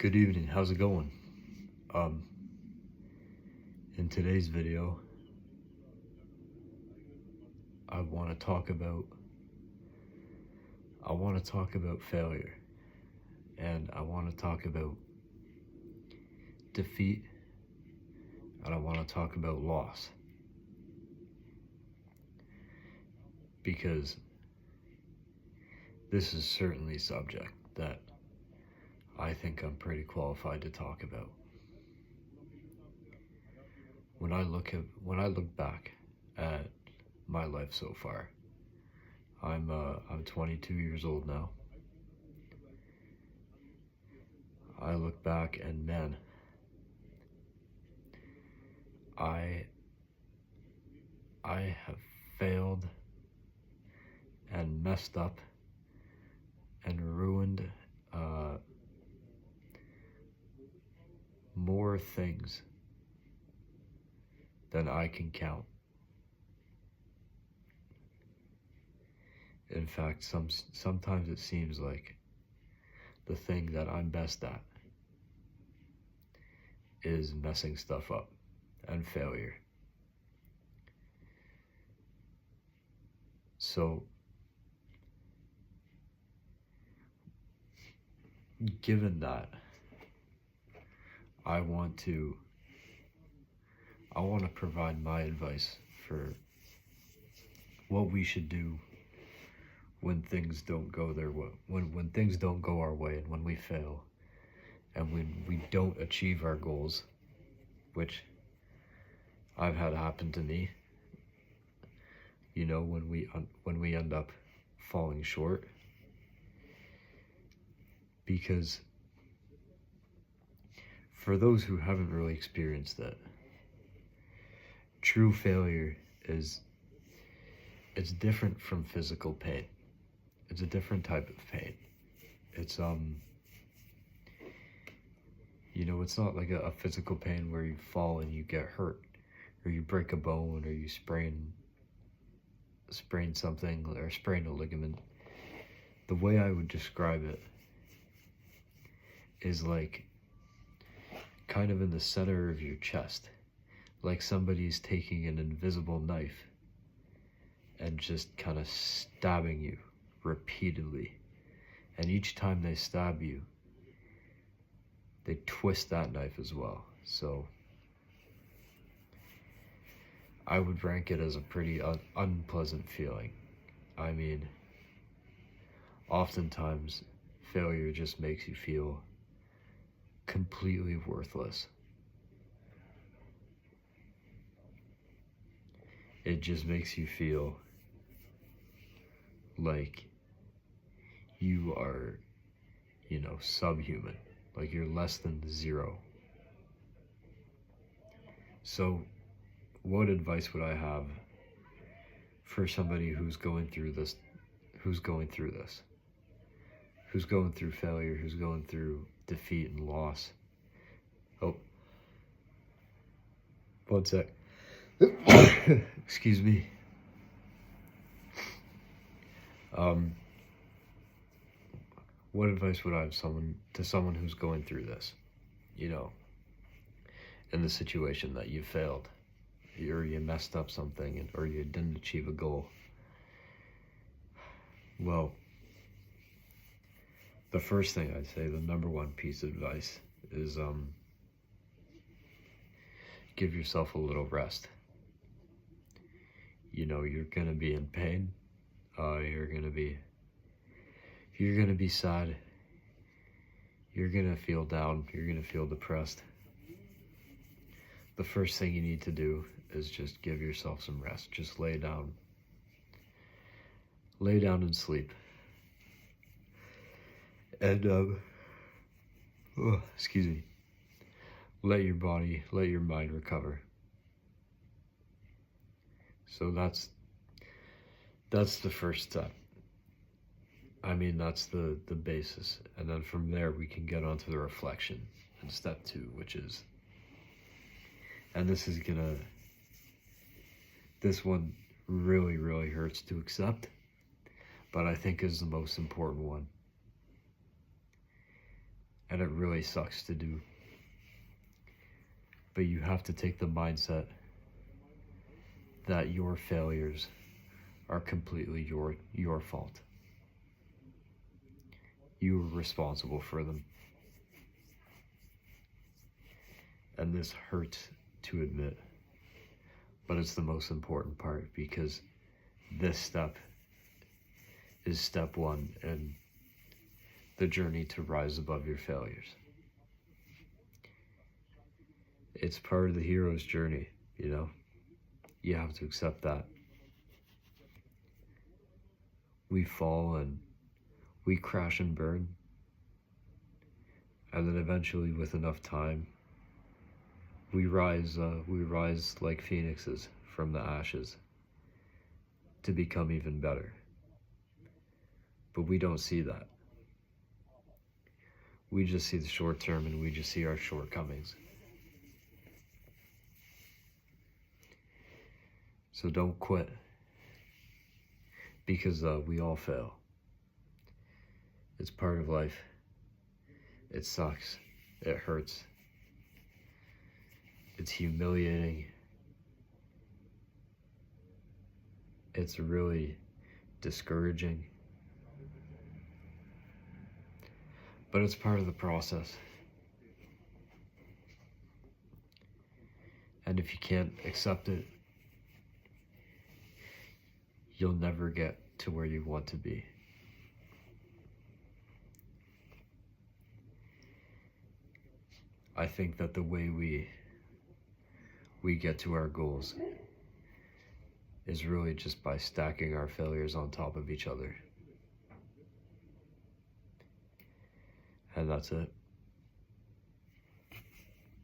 Good evening, how's it going? Um, in today's video, I want to talk about failure, and I want to talk about defeat, and I want to talk about loss, because this is certainly a subject that I think I'm pretty qualified to talk about. When I look back at my life so far, I'm 22 years old now. I look back and man, I have failed and messed up and ruined more things than I can count. In fact, sometimes it seems like the thing that I'm best at is messing stuff up and failure. So, given that, I want to provide my advice for what we should do when things don't go their way, when things don't go our way, and when we fail, and when we don't achieve our goals, which I've had happen to me. You know, when we end up falling short, because for those who haven't really experienced it, true failure it's different from physical pain. It's a different type of pain. It's it's not like a physical pain where you fall and you get hurt, or you break a bone, or you sprain something, or sprain a ligament. The way I would describe it is like kind of in the center of your chest, like somebody's taking an invisible knife and just kind of stabbing you repeatedly. And each time they stab you, they twist that knife as well. So I would rank it as a pretty unpleasant feeling. I mean, oftentimes failure just makes you feel completely worthless. It just makes you feel like you are, subhuman, like you're less than zero. So what advice would I have for somebody who's going through failure, who's going through defeat and loss? Oh, one sec. Excuse me. What advice would I have to someone who's going through this, in the situation that you failed, or you messed up something, or you didn't achieve a goal? Well, the first thing I'd say, the number one piece of advice is give yourself a little rest. You're gonna be in pain. You're gonna be sad. You're gonna feel down. You're gonna feel depressed. The first thing you need to do is just give yourself some rest. Just lay down. Lay down and sleep. And excuse me. Let your mind recover. So that's the first step. I mean, that's the basis. And then from there, we can get onto the reflection and step 2, which is, and this one really, really hurts to accept, but I think is the most important one. and it really sucks to do. But you have to take the mindset that your failures are completely your fault. You were responsible for them. And this hurts to admit, but it's the most important part, because this step is step one in the journey to rise above your failures. It's part of the hero's journey, you know? You have to accept that. We fall and we crash and burn. And then eventually, with enough time, we rise like phoenixes from the ashes to become even better. But we don't see that. We just see the short term, and we just see our shortcomings. So don't quit, because we all fail. It's part of life. It sucks. It hurts. It's humiliating. It's really discouraging. But it's part of the process. And if you can't accept it, you'll never get to where you want to be. I think that the way we get to our goals is really just by stacking our failures on top of each other. And that's it.